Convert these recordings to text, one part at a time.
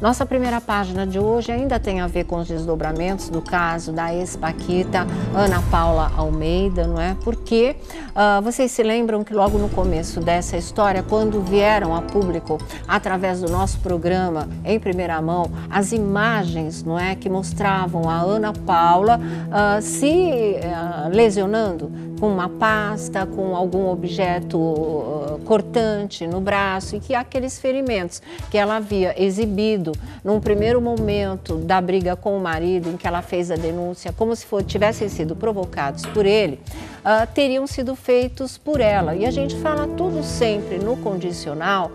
Nossa primeira página de hoje ainda tem a ver com os desdobramentos do caso da ex-paquita Ana Paula Almeida, não é? Porque vocês se lembram que logo no começo dessa história, quando vieram a público, através do nosso programa, em primeira mão, as imagens, não é, que mostravam a Ana Paula se lesionando com uma pasta, com algum objeto cortante no braço, e que aqueles ferimentos que ela havia exibido num primeiro momento da briga com o marido, em que ela fez a denúncia, como se tivessem sido provocados por ele, teriam sido feitos por ela. E a gente fala tudo sempre no condicional,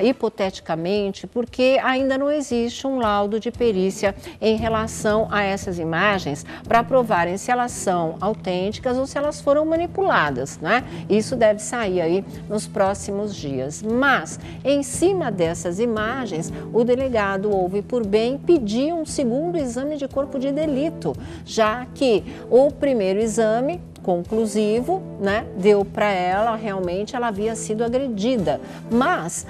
hipoteticamente, porque ainda não existe um laudo de perícia em relação a essas imagens para provarem se elas são autênticas ou se elas foram manipuladas, né? Isso deve sair aí nos próximos dias. Mas, em cima dessas imagens, o delegado ouve por bem pedir um segundo exame de corpo de delito, já que o primeiro exame conclusivo, né, deu para ela, realmente ela havia sido agredida, mas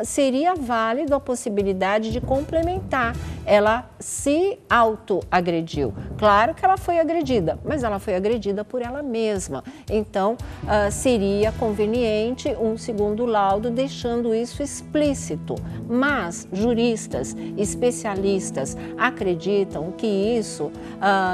seria válido a possibilidade de complementar. Ela se autoagrediu. Claro que ela foi agredida, mas ela foi agredida por ela mesma. Então, seria conveniente um segundo laudo deixando isso explícito. Mas juristas, especialistas acreditam que isso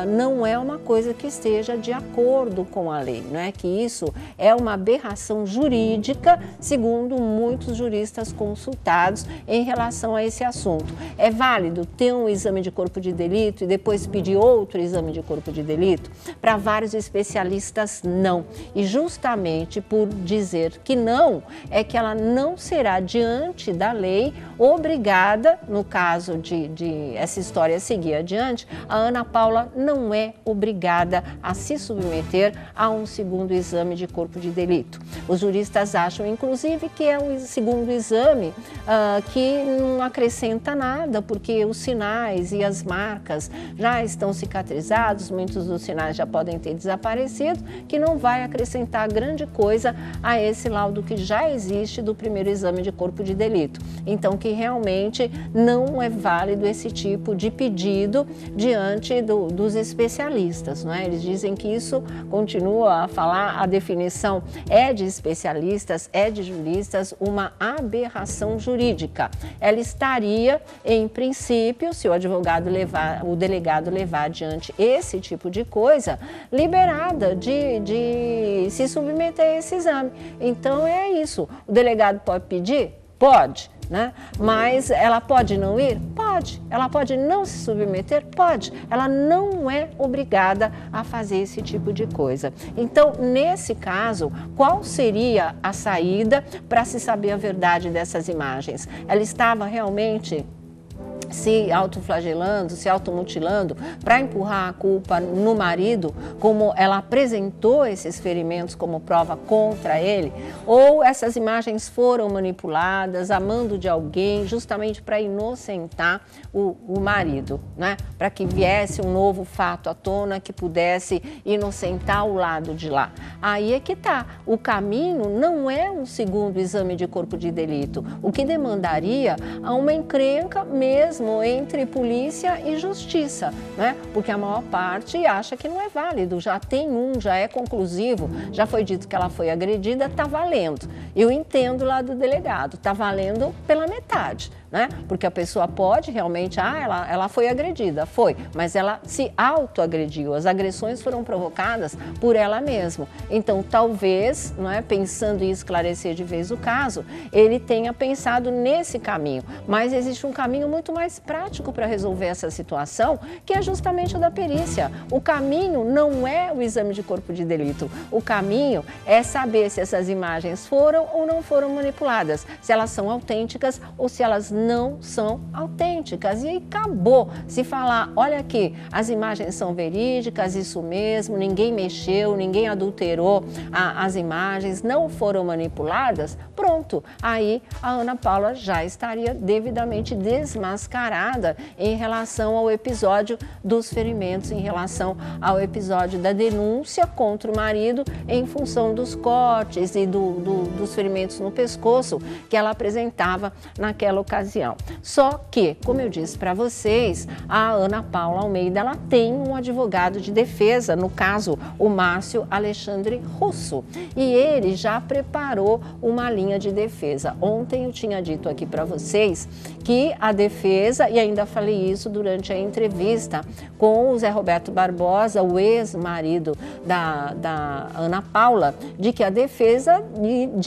não é uma coisa que esteja de acordo com a lei, não é? Que isso é uma aberração jurídica, segundo muitos juristas consultados em relação a esse assunto. É válido ter um exame de corpo de delito e depois pedir outro exame de corpo de delito? Para vários especialistas, não. E justamente por dizer que não, é que ela não será, diante da lei, obrigada, no caso de essa história seguir adiante, a Ana Paula não é obrigada a se submeter a um segundo exame de corpo de delito. Os juristas acham, inclusive, que é um segundo exame que não acrescenta nada, porque os sinais e as marcas já estão cicatrizados, muitos dos sinais já podem ter desaparecido, que não vai acrescentar grande coisa a esse laudo que já existe do primeiro exame de corpo de delito. Então, que realmente não é válido esse tipo de pedido diante dos especialistas, não é? Eles dizem que isso, continua a falar, a definição é de especialistas, é de juristas, uma aberração jurídica. Ela estaria, em princípio, se o delegado levar adiante esse tipo de coisa, liberada de se submeter a esse exame. Então é isso. O delegado pode pedir? Pode, né? Mas ela pode não ir? Pode. Ela pode não se submeter? Pode. Ela não é obrigada a fazer esse tipo de coisa. Então, nesse caso, qual seria a saída para se saber a verdade dessas imagens? Ela estava realmente se autoflagelando, se automutilando para empurrar a culpa no marido, como ela apresentou esses ferimentos como prova contra ele, ou essas imagens foram manipuladas a mando de alguém justamente para inocentar o marido, né? Para que viesse um novo fato à tona que pudesse inocentar o lado de lá. Aí é que tá. O caminho não é um segundo exame de corpo de delito, o que demandaria a uma encrenca mesmo entre polícia e justiça, né? Porque a maior parte acha que não é válido, já tem já é conclusivo, já foi dito que ela foi agredida, está valendo. Eu entendo lá do delegado, está valendo pela metade, né? Porque a pessoa pode realmente, ela foi agredida, mas ela se autoagrediu, as agressões foram provocadas por ela mesma. Então, talvez, não é, pensando em esclarecer de vez o caso, ele tenha pensado nesse caminho, mas existe um caminho muito mais prático para resolver essa situação, que é justamente o da perícia. O caminho não é o exame de corpo de delito, o caminho é saber se essas imagens foram ou não foram manipuladas, se elas são autênticas ou se elas não são autênticas. E aí acabou. Se falar, olha aqui, as imagens são verídicas, isso mesmo, ninguém mexeu, ninguém adulterou as imagens, não foram manipuladas, pronto. Aí a Ana Paula já estaria devidamente desmascarada em relação ao episódio dos ferimentos, em relação ao episódio da denúncia contra o marido em função dos cortes e dos ferimentos no pescoço que ela apresentava naquela ocasião. ocasião. Só que, como eu disse para vocês, a Ana Paula Almeida, ela tem um advogado de defesa, no caso, o Márcio Alexandre Russo, e ele já preparou uma linha de defesa. Ontem eu tinha dito aqui para vocês que a defesa, e ainda falei isso durante a entrevista com o Zé Roberto Barbosa, o ex-marido da Ana Paula, de que a defesa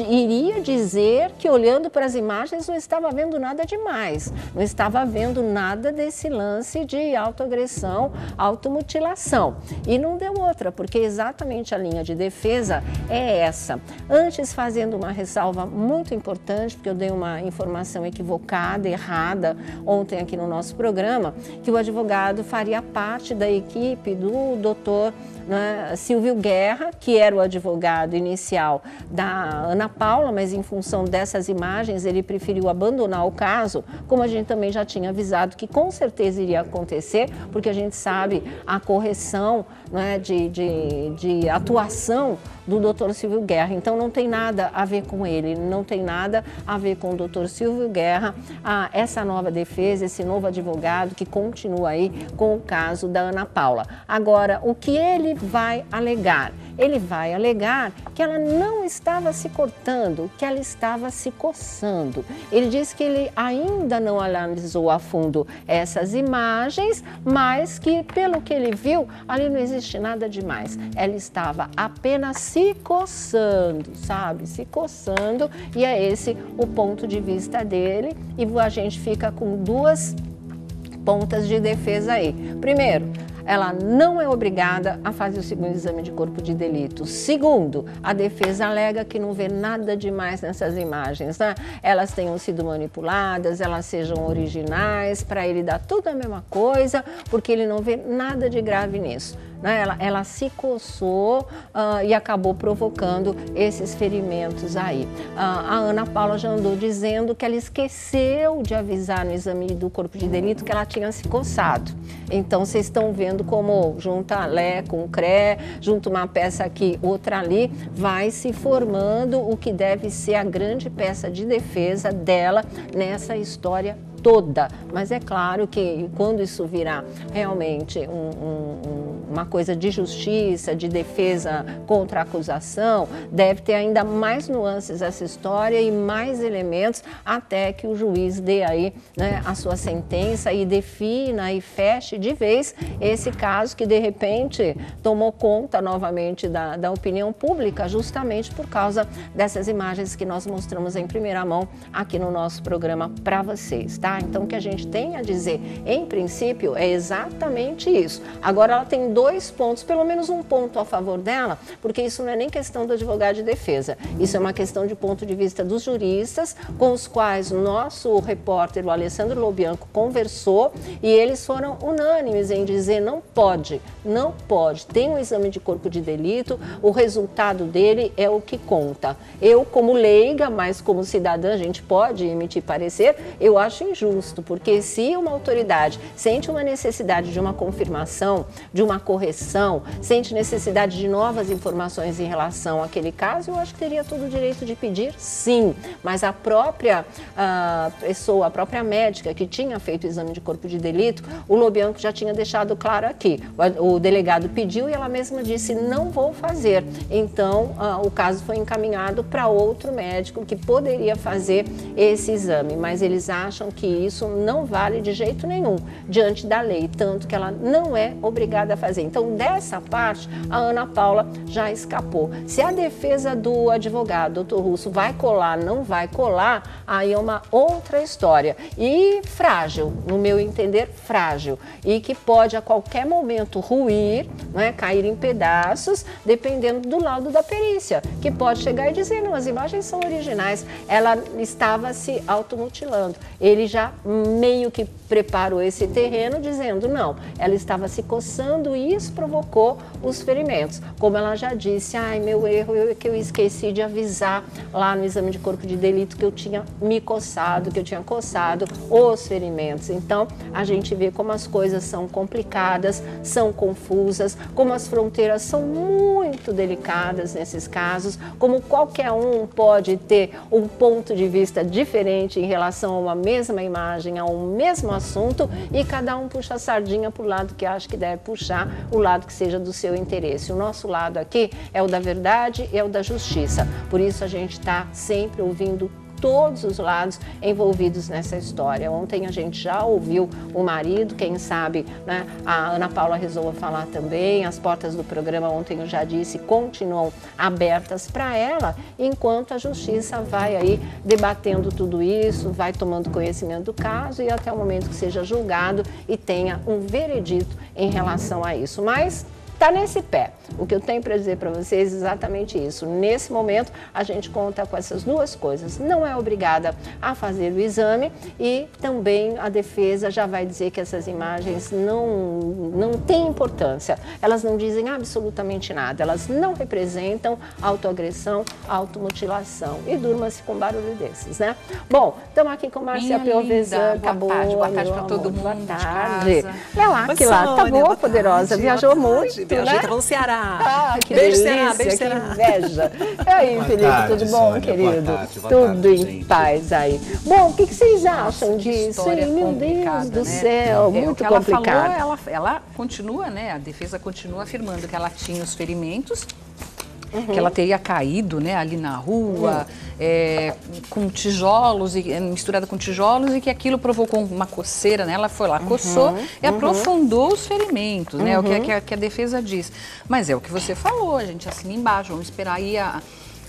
iria dizer que, olhando para as imagens, não estava vendo nada demais, não estava vendo nada desse lance de autoagressão, automutilação. E não deu outra, porque exatamente a linha de defesa é essa. Antes, fazendo uma ressalva muito importante, porque eu dei uma informação equivocada, errada, ontem aqui no nosso programa, que o advogado faria parte da equipe do doutor, né, Silvio Guerra, que era o advogado inicial da Ana Paula, mas em função dessas imagens ele preferiu abandonar o caso, como a gente também já tinha avisado que com certeza iria acontecer, porque a gente sabe a correção, né, de atuação do doutor Silvio Guerra. Então não tem nada a ver com ele, não tem nada a ver com o doutor Silvio Guerra, essa nova defesa, esse novo advogado que continua aí com o caso da Ana Paula. Agora, o que ele vai alegar? Ele vai alegar que ela não estava se cortando, que ela estava se coçando. Ele diz que ele ainda não analisou a fundo essas imagens, mas que, pelo que ele viu, ali não existe nada demais. Ela estava apenas se coçando, sabe? Se coçando, e é esse o ponto de vista dele. E a gente fica com duas pontas de defesa aí. Primeiro, ela não é obrigada a fazer o segundo exame de corpo de delito. Segundo, a defesa alega que não vê nada demais nessas imagens, né? Elas tenham sido manipuladas, elas sejam originais, para ele dar tudo a mesma coisa, porque ele não vê nada de grave nisso. Ela se coçou e acabou provocando esses ferimentos aí. A Ana Paula já andou dizendo que ela esqueceu de avisar no exame do corpo de delito que ela tinha se coçado. Então, vocês estão vendo como junta Lé com Cré, junta uma peça aqui, outra ali, vai se formando o que deve ser a grande peça de defesa dela nessa história toda. Mas é claro que quando isso virar realmente uma coisa de justiça, de defesa contra a acusação, deve ter ainda mais nuances essa história e mais elementos até que o juiz dê aí, né, a sua sentença e defina e feche de vez esse caso que de repente tomou conta novamente da opinião pública, justamente por causa dessas imagens que nós mostramos em primeira mão aqui no nosso programa para vocês, tá? Então, o que a gente tem a dizer, em princípio, é exatamente isso. Agora, ela tem dois pontos, pelo menos um ponto a favor dela, porque isso não é nem questão do advogado de defesa, isso é uma questão de ponto de vista dos juristas, com os quais o nosso repórter, o Alessandro Lobianco, conversou, e eles foram unânimes em dizer não pode, tem um exame de corpo de delito, o resultado dele é o que conta. Eu, como leiga, mas como cidadã, a gente pode emitir parecer, eu acho injusto, porque se uma autoridade sente uma necessidade de uma confirmação, de uma correção, sente necessidade de novas informações em relação àquele caso, eu acho que teria todo o direito de pedir, sim. Mas a própria pessoa, a própria médica que tinha feito o exame de corpo de delito, o Lobianco já tinha deixado claro aqui. O delegado pediu e ela mesma disse, não vou fazer. Então, o caso foi encaminhado para outro médico que poderia fazer esse exame, mas eles acham que isso não vale de jeito nenhum diante da lei, tanto que ela não é obrigada a fazer. Então, dessa parte, a Ana Paula já escapou. Se a defesa do advogado, doutor Russo, vai colar, não vai colar, aí é uma outra história. E frágil, no meu entender, frágil. E que pode a qualquer momento ruir, né, cair em pedaços, dependendo do laudo da perícia, que pode chegar e dizer, não, as imagens são originais, ela estava se automutilando. Ele já meio que preparou esse terreno dizendo, não, ela estava se coçando e isso provocou os ferimentos. Como ela já disse, ai, meu erro é que eu esqueci de avisar lá no exame de corpo de delito que eu tinha me coçado, que eu tinha coçado os ferimentos. Então, a gente vê como as coisas são complicadas, são confusas, como as fronteiras são muito delicadas nesses casos, como qualquer um pode ter um ponto de vista diferente em relação a uma mesma imagem, a um mesmo assunto, e cada um puxa a sardinha para o lado que acha que deve puxar, o lado que seja do seu interesse. O nosso lado aqui é o da verdade e é o da justiça. Por isso a gente está sempre ouvindo todos os lados envolvidos nessa história. Ontem a gente já ouviu o marido, quem sabe, né, a Ana Paula resolva falar também. As portas do programa, ontem eu já disse, continuam abertas para ela, enquanto a justiça vai aí debatendo tudo isso, vai tomando conhecimento do caso e até o momento que seja julgado e tenha um veredito em relação a isso. Mas está nesse pé. O que eu tenho para dizer para vocês é exatamente isso. Nesse momento, a gente conta com essas duas coisas. Não é obrigada a fazer o exame e também a defesa já vai dizer que essas imagens não têm importância. Elas não dizem absolutamente nada. Elas não representam autoagressão, automutilação. E durma-se com barulho desses, né? Bom, estamos aqui com Márcia Piovesan. Boa tarde para todo mundo. Boa tarde. Olha lá, que lá, tá boa, poderosa. Viajou muito. Viajei, né? no Ceará. Que Beijo, delícia, Ceará, beijo, Ceará. que inveja. E aí, Boa Felipe, tarde, tudo bom, Sônia? querido? Boa tarde, Tudo em gente. paz aí. Bom, o que vocês acham Que disso? história Hein? Meu Deus complicada, do né? céu, O muito que ela complicado. falou, ela continua, né? A defesa continua afirmando que ela tinha os ferimentos, que ela teria caído, né, ali na rua, com tijolos, misturada com tijolos, e que aquilo provocou uma coceira, né? Ela foi lá, coçou e aprofundou os ferimentos, né? O que a defesa diz. Mas é o que você falou, a gente assina embaixo, vamos esperar aí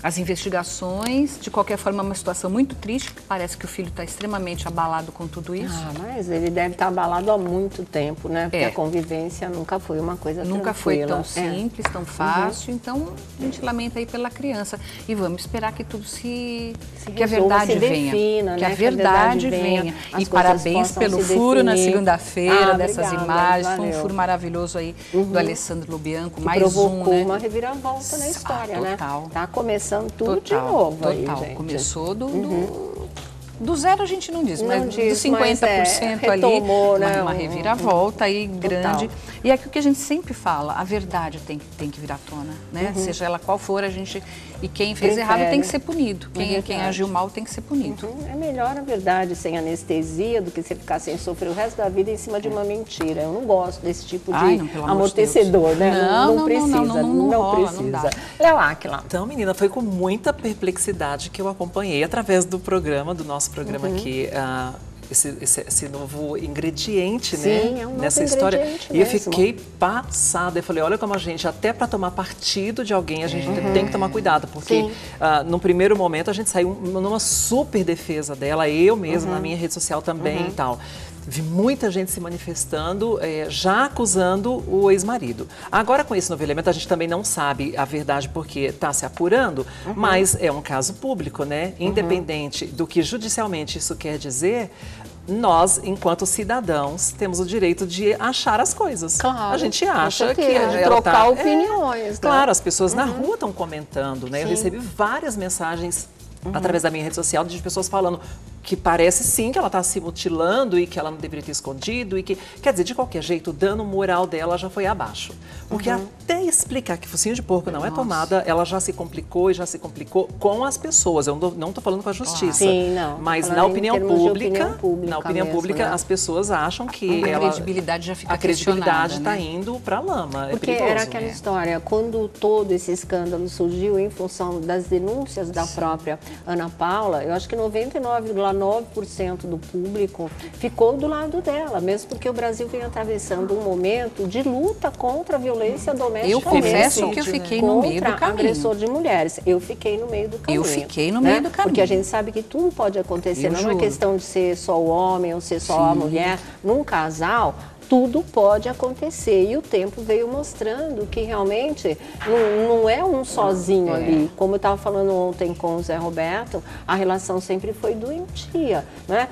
as investigações. De qualquer forma, é uma situação muito triste, parece que o filho está extremamente abalado com tudo isso. Ah, mas ele deve estar abalado há muito tempo, né? Porque a convivência nunca foi uma coisa Nunca tranquila. foi tão simples, tão fácil. Então, a gente lamenta aí pela criança. E vamos esperar que tudo que a verdade venha. Que a verdade venha. E parabéns pelo furo na segunda-feira dessas imagens. Foi um furo maravilhoso aí do Alessandro Lobianco. Que mais provocou né? uma reviravolta na história, né? Total. Tá começando tudo de novo aí, gente. Começou do zero, a gente não diz, mas dos 50% mas, ali, retomou, né? uma reviravolta aí grande. E é aquilo que a gente sempre fala, a verdade tem que vir à tona, né? Seja ela qual for, e quem fez errado tem que ser punido. Quem agiu mal tem que ser punido. É melhor, na verdade, sem anestesia do que você ficar sem sofrer o resto da vida em cima de uma mentira. Eu não gosto desse tipo de amortecedor, né? Não precisa, não rola, precisa. Não dá. Léo Áquila. Então, menina, foi com muita perplexidade que eu acompanhei através do programa, do nosso programa aqui, esse novo ingrediente, Sim, né? é um novo nessa história. E eu mesmo. fiquei passada. Eu falei, olha como a gente, até para tomar partido de alguém, a gente tem que tomar cuidado, porque no primeiro momento a gente saiu numa super defesa dela, eu mesma, na minha rede social também e tal. Vi muita gente se manifestando, já acusando o ex-marido. Agora, com esse novo elemento, a gente também não sabe a verdade porque está se apurando, mas é um caso público, né? Independente do que judicialmente isso quer dizer, nós, enquanto cidadãos, temos o direito de achar as coisas. Claro, a gente acha que ela trocar opiniões. Claro, as pessoas na rua estão comentando, né? Eu recebi várias mensagens através da minha rede social de pessoas falando que parece sim que ela está se mutilando e que ela não deveria ter escondido e que, quer dizer, de qualquer jeito, o dano moral dela já foi abaixo. Porque até explicar que focinho de porco não é tomada, ela já se complicou e já se complicou com as pessoas. Eu não estou falando com a justiça. Sim, não. Mas na opinião pública, né? As pessoas acham que a credibilidade já fica a credibilidade está né? indo para a lama. Porque é perigoso. era aquela história, quando todo esse escândalo surgiu em função das denúncias da própria Ana Paula, eu acho que 99,9% do público ficou do lado dela, mesmo porque o Brasil vem atravessando um momento de luta contra a violência doméstica. Eu confesso que eu fiquei no meio do caminho. Agressor de mulheres. Eu fiquei no meio do caminho. Eu fiquei no meio do caminho. Porque a gente sabe que tudo pode acontecer, não é questão de ser só o homem ou ser só a mulher. Num casal, tudo pode acontecer. E o tempo veio mostrando que realmente não é um sozinho ali. Como eu estava falando ontem com o Zé Roberto, a relação sempre foi doentia, né?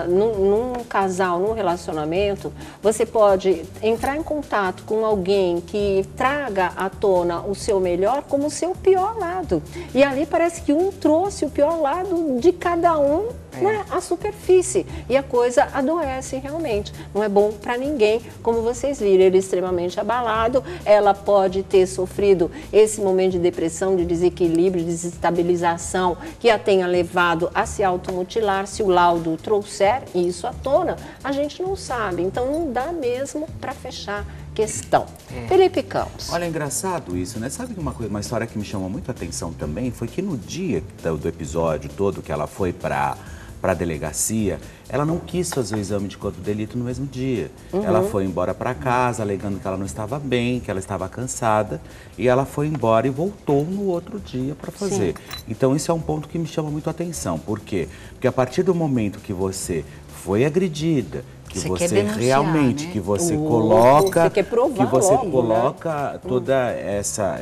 Num casal, num relacionamento, você pode entrar em contato com alguém que traga à tona o seu melhor como o seu pior lado. E ali parece que um trouxe o pior lado de cada um, né, à superfície. E a coisa adoece realmente. Não é bom para ninguém, como vocês viram. Ele é extremamente abalado, ela pode ter sofrido esse momento de depressão, de desequilíbrio, de desestabilização, que a tenha levado a se automutilar. Se o laudo trouxer isso à tona, a gente não sabe. Então não dá mesmo para fechar questão. Felipe Campos. Olha, é engraçado isso, né? Sabe uma história que me chamou muito a atenção também foi que no dia do episódio todo que ela foi para a delegacia, ela não quis fazer o exame de corpo de delito no mesmo dia. Ela foi embora para casa, alegando que ela não estava bem, que ela estava cansada, e ela foi embora e voltou no outro dia para fazer. Sim. Então, isso é um ponto que me chama muito a atenção. Por quê? Porque a partir do momento que você foi agredida, que você realmente, né? Que você coloca, que você logo, coloca, né? Toda essa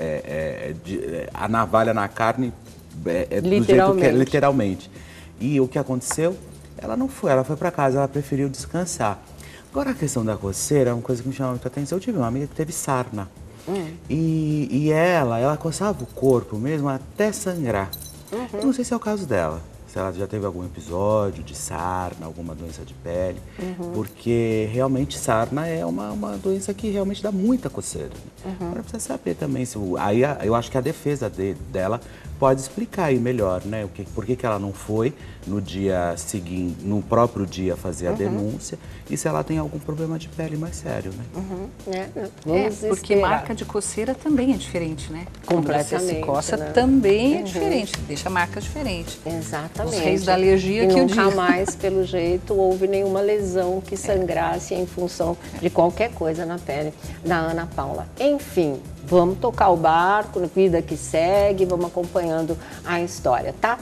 a navalha na carne, do jeito que é, literalmente. E o que aconteceu? Ela não foi, ela foi para casa, ela preferiu descansar. Agora a questão da coceira é uma coisa que me chama muita atenção. Eu tive uma amiga que teve sarna. E ela coçava o corpo mesmo até sangrar. Eu não sei se é o caso dela. Se ela já teve algum episódio de sarna, alguma doença de pele, porque realmente sarna é uma doença que realmente dá muita coceira. Agora precisa saber também, aí eu acho que a defesa dela pode explicar aí melhor, né? Por que ela não foi no dia seguinte, no próprio dia fazer a denúncia, e se ela tem algum problema de pele mais sério, né? Porque marca de coceira também é diferente, né? Completamente. Quando você se coça, né? Também é diferente, deixa marcas diferentes. Exatamente. Os reis da alergia que nunca mais, pelo jeito, houve nenhuma lesão que sangrasse em função de qualquer coisa na pele da Ana Paula. Enfim, vamos tocar o barco, vida que segue, vamos acompanhando a história, tá?